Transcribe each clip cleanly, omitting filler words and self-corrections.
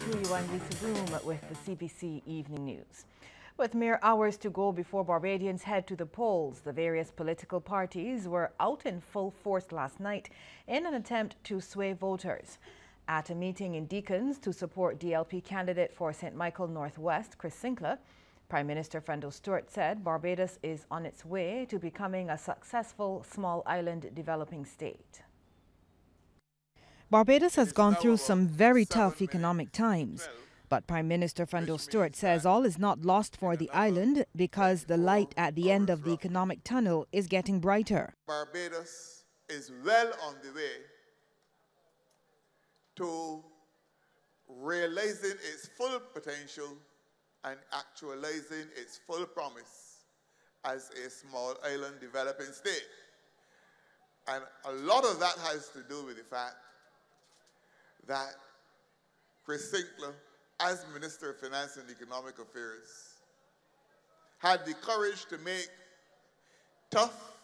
to you. I'm Lisa Boom with the CBC Evening News. With mere hours to go before Barbadians head to the polls, the various political parties were out in full force last night in an attempt to sway voters. At a meeting in Deacon's to support DLP candidate for St. Michael Northwest, Chris Sinclair, Prime Minister Fendel Stewart said Barbados is on its way to becoming a successful small island developing state. Barbados has gone through some very tough economic times, but Prime Minister Fendel Stewart says all is not lost for the island because the light at the end of the economic tunnel is getting brighter. Barbados is well on the way to realizing its full potential and actualizing its full promise as a small island developing state. And a lot of that has to do with the fact that Chris Sinclair, as Minister of Finance and Economic Affairs, had the courage to make tough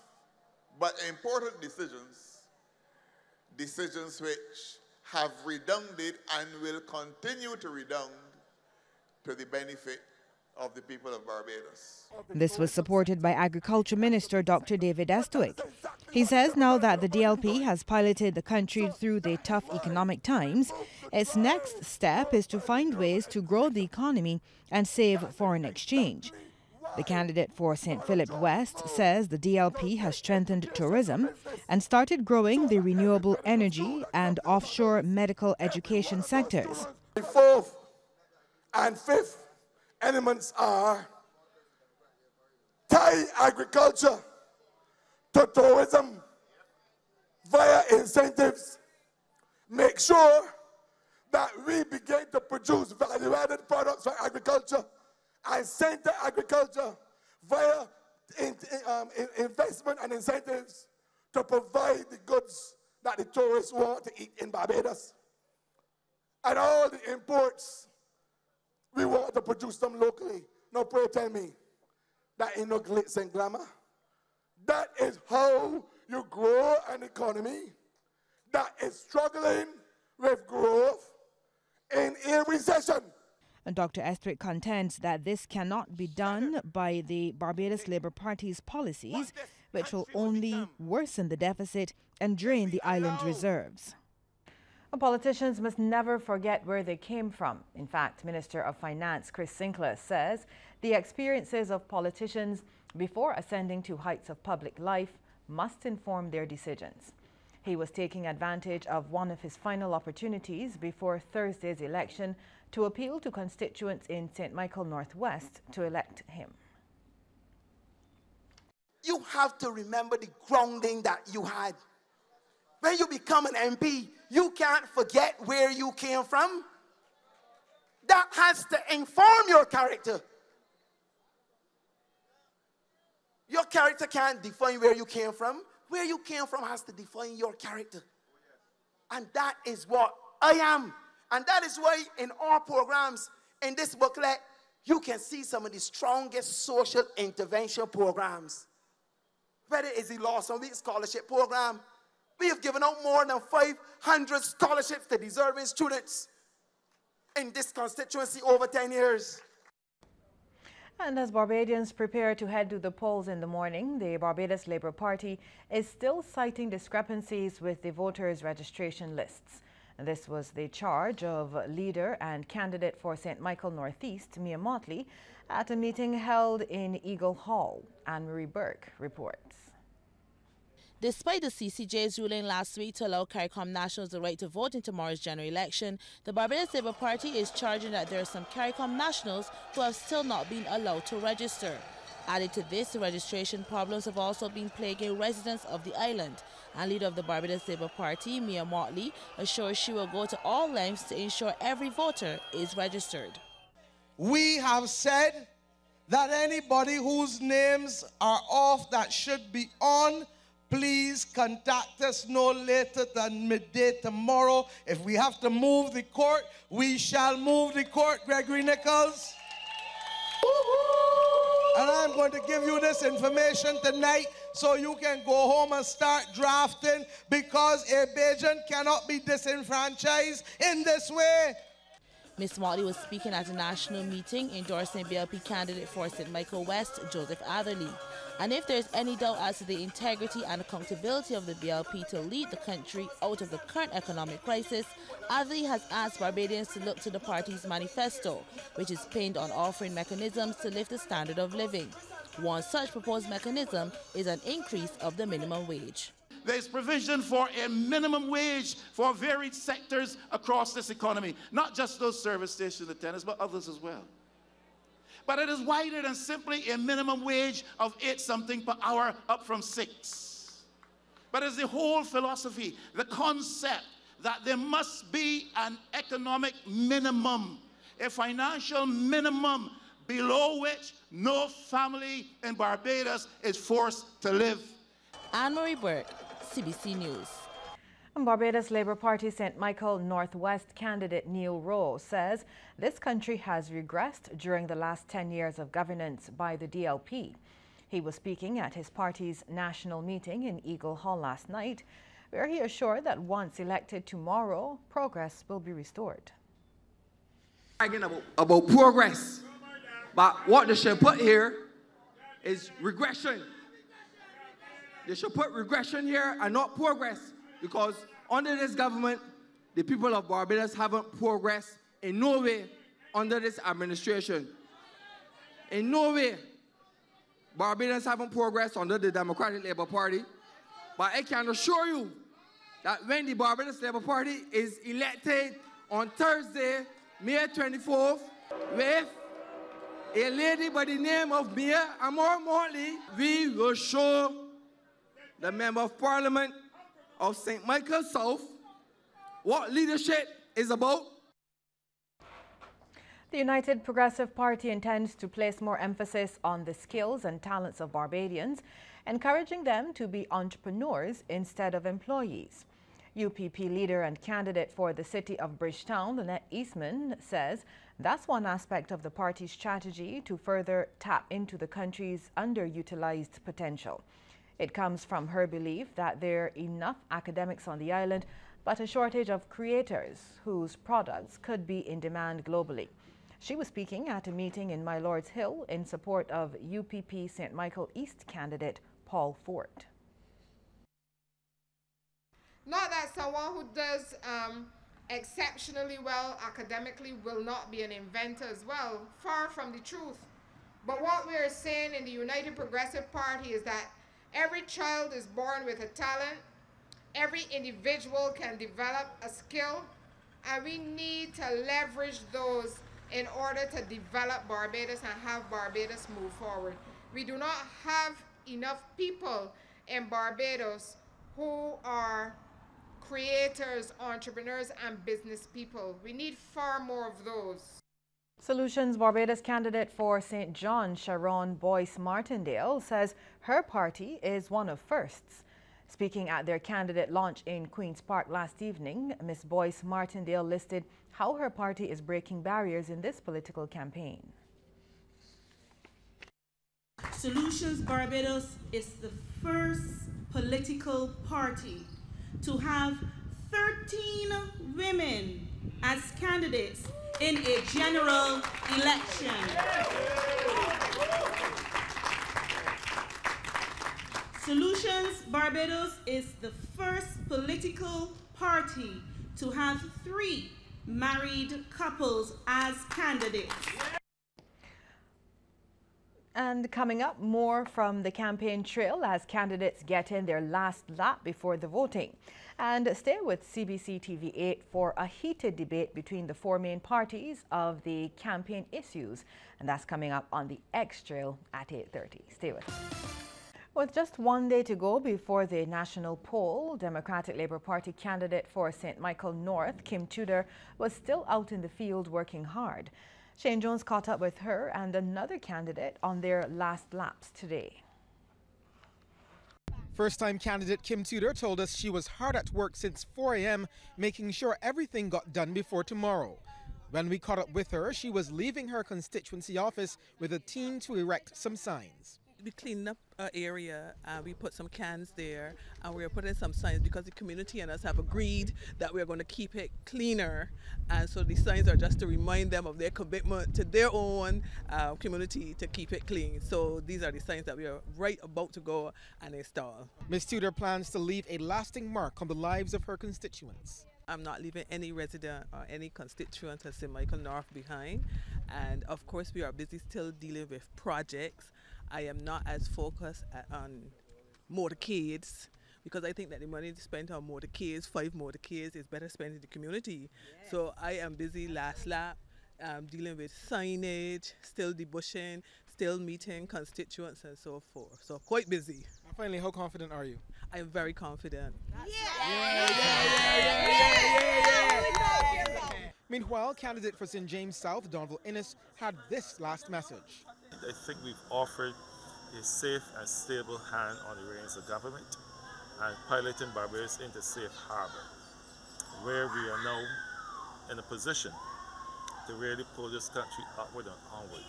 but important decisions which have redounded and will continue to redound to the benefit of the people of Barbados. This was supported by Agriculture Minister Dr. David Estwick. He says now that the DLP has piloted the country through the tough economic times, its next step is to find ways to grow the economy and save foreign exchange. The candidate for St. Philip West says the DLP has strengthened tourism and started growing the renewable energy and offshore medical education sectors. The fourth and fifth elements are tie agriculture to tourism via incentives. Make sure that we begin to produce value-added products for agriculture and center agriculture via investment and incentives to provide the goods that the tourists want to eat in Barbados. And all the imports, we want to produce them locally. Now, pray tell me, that ain't no glitz and glamour. That is how you grow an economy that is struggling with growth in a recession. And Dr. Estwick contends that this cannot be done by the Barbados Labour Party's policies, which will only worsen the deficit and drain the island reserves. Politicians must never forget where they came from. In fact, Minister of Finance Chris Sinclair says the experiences of politicians before ascending to heights of public life must inform their decisions. He was taking advantage of one of his final opportunities before Thursday's election to appeal to constituents in St. Michael Northwest to elect him. You have to remember the grounding that you had. When you become an MP, you can't forget where you came from. That has to inform your character. Your character can't define where you came from. Where you came from has to define your character. And that is what I am. And that is why in our programs, in this booklet, you can see some of the strongest social intervention programs. Whether it's the Lost on Week Scholarship Program, we have given out more than 500 scholarships to deserving students in this constituency over 10 years. And as Barbadians prepare to head to the polls in the morning, the Barbados Labour Party is still citing discrepancies with the voters' registration lists. This was the charge of leader and candidate for St. Michael Northeast, Mia Motley, at a meeting held in Eagle Hall. Anne-Marie Burke reports. Despite the CCJ's ruling last week to allow CARICOM nationals the right to vote in tomorrow's general election, the Barbados Labour Party is charging that there are some CARICOM nationals who have still not been allowed to register. Added to this, the registration problems have also been plaguing residents of the island. And leader of the Barbados Labour Party, Mia Motley, assures she will go to all lengths to ensure every voter is registered. We have said that anybody whose names are off that should be on, please contact us no later than midday tomorrow. If we have to move the court, we shall move the court, Gregory Nichols. And I'm going to give you this information tonight so you can go home and start drafting, because a Bajan cannot be disenfranchised in this way. Ms. Motley was speaking at a national meeting endorsing BLP candidate for St. Michael West, Joseph Atherley. And if there's any doubt as to the integrity and accountability of the BLP to lead the country out of the current economic crisis, Atherley has asked Barbadians to look to the party's manifesto, which is pinned on offering mechanisms to lift the standard of living. One such proposed mechanism is an increase of the minimum wage. There's provision for a minimum wage for varied sectors across this economy, not just those service station attendants, but others as well. But it is wider than simply a minimum wage of 8 something per hour up from 6. But it's the whole philosophy, the concept that there must be an economic minimum, a financial minimum below which no family in Barbados is forced to live. Anne-Marie Burke, Cbc News. Barbados Labour Party St. Michael Northwest candidate Neil Rowe says this country has regressed during the last 10 years of governance by the DLP. He was speaking at his party's national meeting in Eagle Hall last night, where he assured that once elected tomorrow, progress will be restored. About progress, but what they should put here is regression. They should put regression here and not progress, because under this government, the people of Barbados haven't progressed in no way under this administration. In no way. Barbadians haven't progressed under the Democratic Labour Party. But I can assure you that when the Barbados Labour Party is elected on Thursday, May 24th, with a lady by the name of Mia Amor Morley, we will show the Member of Parliament of St. Michael South what leadership is about. The United Progressive Party intends to place more emphasis on the skills and talents of Barbadians, encouraging them to be entrepreneurs instead of employees. UPP leader and candidate for the city of Bridgetown, Lynette Eastman, says that's one aspect of the party's strategy to further tap into the country's underutilized potential. It comes from her belief that there are enough academics on the island, but a shortage of creators whose products could be in demand globally. She was speaking at a meeting in My Lord's Hill in support of UPP St. Michael East candidate Paul Fort. Not that someone who does exceptionally well academically will not be an inventor as well. Far from the truth. But what we're saying in the United Progressive Party is that every child is born with a talent. Every individual can develop a skill, and we need to leverage those in order to develop Barbados and have Barbados move forward. We do not have enough people in Barbados who are creators, entrepreneurs, and business people. We need far more of those. Solutions Barbados candidate for St. John, Sharon Boyce Martindale, says her party is one of firsts. Speaking at their candidate launch in Queen's Park last evening, Ms. Boyce Martindale listed how her party is breaking barriers in this political campaign. Solutions Barbados is the first political party to have 13 women as candidates in a general election. Solutions Barbados is the first political party to have 3 married couples as candidates. And coming up, more from the campaign trail as candidates get in their last lap before the voting. And stay with CBC TV 8 for a heated debate between the 4 main parties of the campaign issues. And that's coming up on the X Trail at 8:30. Stay with us. With just 1 day to go before the national poll, Democratic Labour Party candidate for St. Michael North, Kim Tudor, was still out in the field working hard. Shane Jones caught up with her and another candidate on their last laps today. First-time candidate Kim Tudor told us she was hard at work since 4 a.m. making sure everything got done before tomorrow. When we caught up with her, she was leaving her constituency office with a team to erect some signs. we cleaned up our area and we put some cans there and we are putting some signs because the community and us have agreed that we are going to keep it cleaner, and so the signs are just to remind them of their commitment to their own community to keep it clean. So these are the signs that we are right about to go and install. Ms. Tudor plans to leave a lasting mark on the lives of her constituents. I'm not leaving any resident or any constituent of St. Michael North behind, and of course we are busy still dealing with projects. I am not as focused on motorcades because I think that the money spent on motorcades, 5 motorcades, is better spent in the community. Yeah. So I am busy last lap dealing with signage, still debushing, still meeting constituents and so forth. So quite busy. And finally, how confident are you? I am very confident. Meanwhile, candidate for St. James South, Donald Innes, had this last message. I think we've offered a safe and stable hand on the reins of government and piloting Barbados into safe harbor, where we are now in a position to really pull this country upward and onward,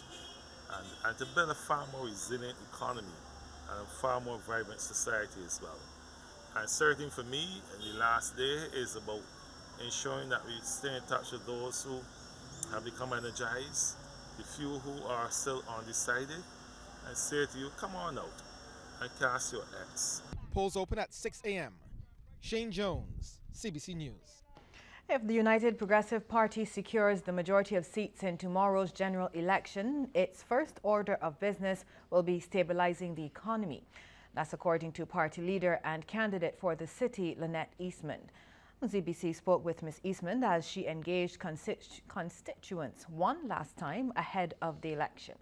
and to build a far more resilient economy and a far more vibrant society as well. And certainly for me, in the last day is about ensuring that we stay in touch with those who have become energized, the few who are still undecided, and say to you, come on out and cast your X. Polls open at 6 a.m. Shane Jones, CBC News. If the United Progressive Party secures the majority of seats in tomorrow's general election, its first order of business will be stabilizing the economy. That's according to party leader and candidate for the city, Lynette Eastman. CBC spoke with Ms. Eastman as she engaged constituents one last time ahead of the election.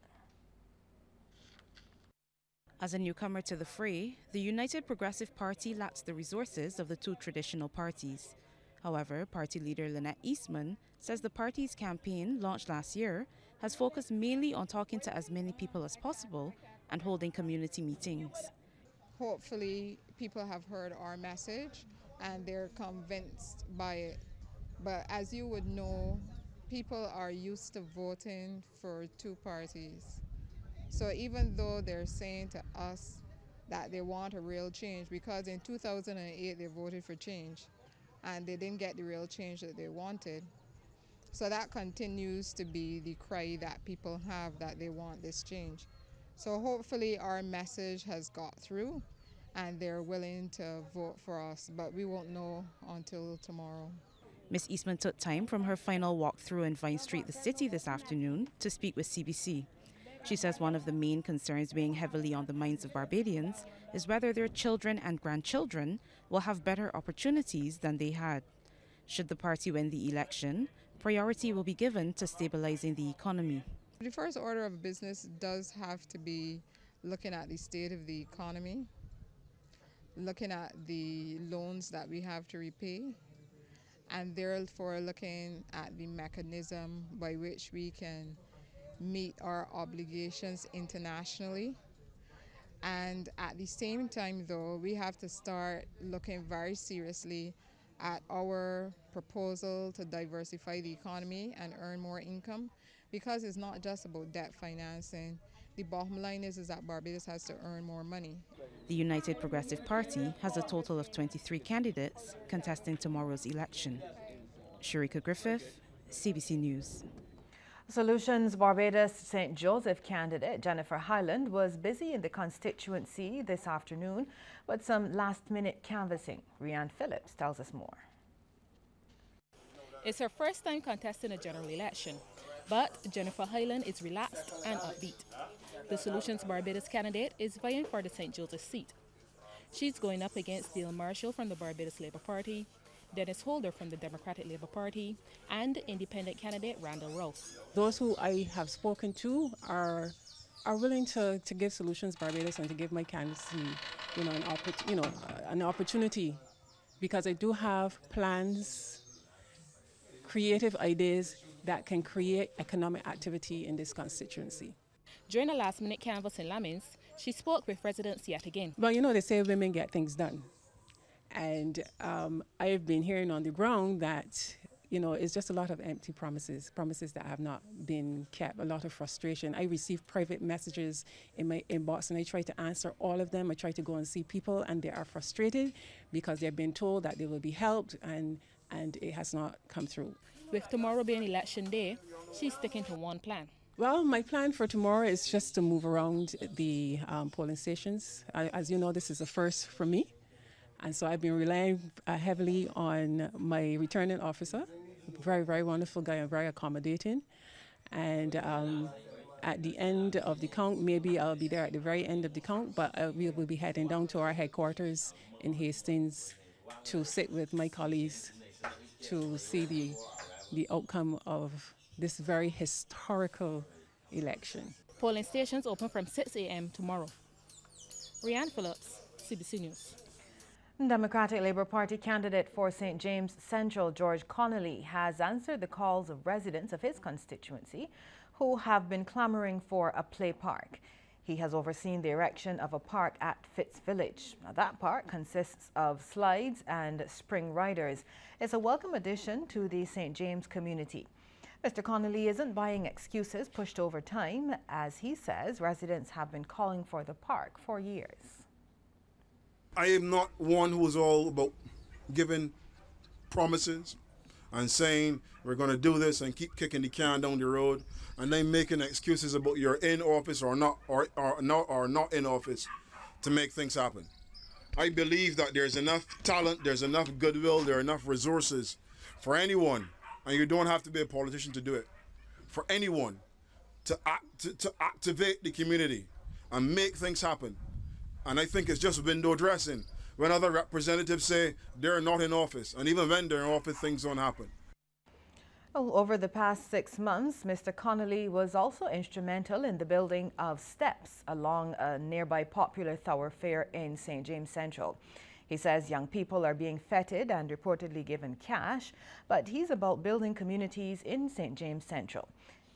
As a newcomer to the fray, the United Progressive Party lacks the resources of the two traditional parties. However, party leader Lynette Eastman says the party's campaign, launched last year, has focused mainly on talking to as many people as possible and holding community meetings. Hopefully, people have heard our message and they're convinced by it. But as you would know, people are used to voting for two parties. So even though they're saying to us that they want a real change, because in 2008 they voted for change and they didn't get the real change that they wanted. So that continues to be the cry that people have, that they want this change. So hopefully our message has got through and they're willing to vote for us, but we won't know until tomorrow. Ms. Eastman took time from her final walkthrough in Vine Street, the city, this afternoon to speak with CBC. She says one of the main concerns weighing heavily on the minds of Barbadians is whether their children and grandchildren will have better opportunities than they had. Should the party win the election, priority will be given to stabilizing the economy. The first order of business does have to be looking at the state of the economy, looking at the loans that we have to repay, and therefore looking at the mechanism by which we can meet our obligations internationally. And at the same time, though, we have to start looking very seriously at our proposal to diversify the economy and earn more income, because it's not just about debt financing. The bottom line is that Barbados has to earn more money. The United Progressive Party has a total of 23 candidates contesting tomorrow's election. Sharika Griffith, CBC News. Solutions Barbados St. Joseph candidate Jennifer Hyland was busy in the constituency this afternoon with some last-minute canvassing. Rianne Phillips tells us more. It's her first time contesting a general election, but Jennifer Hyland is relaxed and upbeat. The Solutions Barbados candidate is vying for the St. Joseph seat. She's going up against Dale Marshall from the Barbados Labour Party, Dennis Holder from the Democratic Labour Party, and independent candidate Randall Rouse. Those who I have spoken to are willing to give Solutions Barbados and to give my candidacy, an opportunity, because I do have plans, creative ideas that can create economic activity in this constituency. During a last-minute canvass in Lamins, she spoke with residents yet again. Well, they say women get things done. And I've been hearing on the ground that, you know, it's just a lot of empty promises that have not been kept, a lot of frustration. I receive private messages in my inbox and I try to answer all of them. I try to go and see people and they are frustrated because they've been told that they will be helped and it has not come through. With tomorrow being election day, she's sticking to one plan. Well, my plan for tomorrow is just to move around the polling stations. As you know, this is a first for me. And so I've been relying heavily on my returning officer, very, very wonderful guy and very accommodating. And at the end of the count, maybe I'll be there at the very end of the count, but we will be heading down to our headquarters in Hastings to sit with my colleagues to see the outcome of this very historical election. Polling stations open from 6 a.m. tomorrow. Rianne Phillips, CBC News. Democratic Labour Party candidate for St. James Central, George Connolly, has answered the calls of residents of his constituency who have been clamoring for a play park. He has overseen the erection of a park at Fitz Village. Now, that park consists of slides and spring riders. It's a welcome addition to the St. James community. Mr. Connolly isn't buying excuses pushed over time, as he says residents have been calling for the park for years. I am not one who is all about giving promises and saying we're going to do this and keep kicking the can down the road and then making excuses about you're in office or not in office to make things happen. I believe that there's enough talent, there's enough goodwill, there are enough resources for anyone, and you don't have to be a politician to do it, for anyone to activate the community and make things happen. And I think it's just window dressing when other representatives say they're not in office. And even when they're in office, things don't happen. Well, over the past 6 months, Mr. Connolly was also instrumental in the building of steps along a nearby popular thoroughfare in St. James Central. He says young people are being feted and reportedly given cash, but he's about building communities in St. James Central.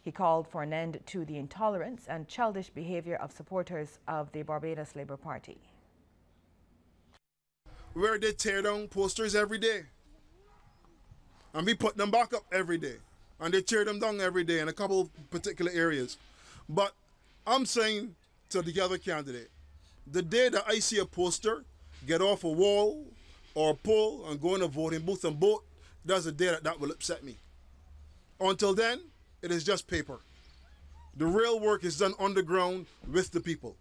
He called for an end to the intolerance and childish behavior of supporters of the Barbados Labour Party. Where they tear down posters every day. And we put them back up every day. And they tear them down every day in a couple of particular areas. But I'm saying to the other candidate, the day that I see a poster get off a wall or a pole and go in a voting booth and vote, that's the day that will upset me. Until then, it is just paper. The real work is done underground with the people.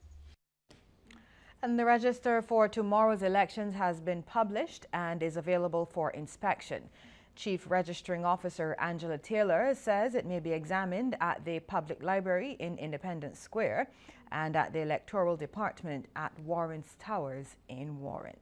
And the register for tomorrow's elections has been published and is available for inspection. Chief Registering Officer Angela Taylor says it may be examined at the Public Library in Independence Square and at the Electoral Department at Warrens Towers in Warren.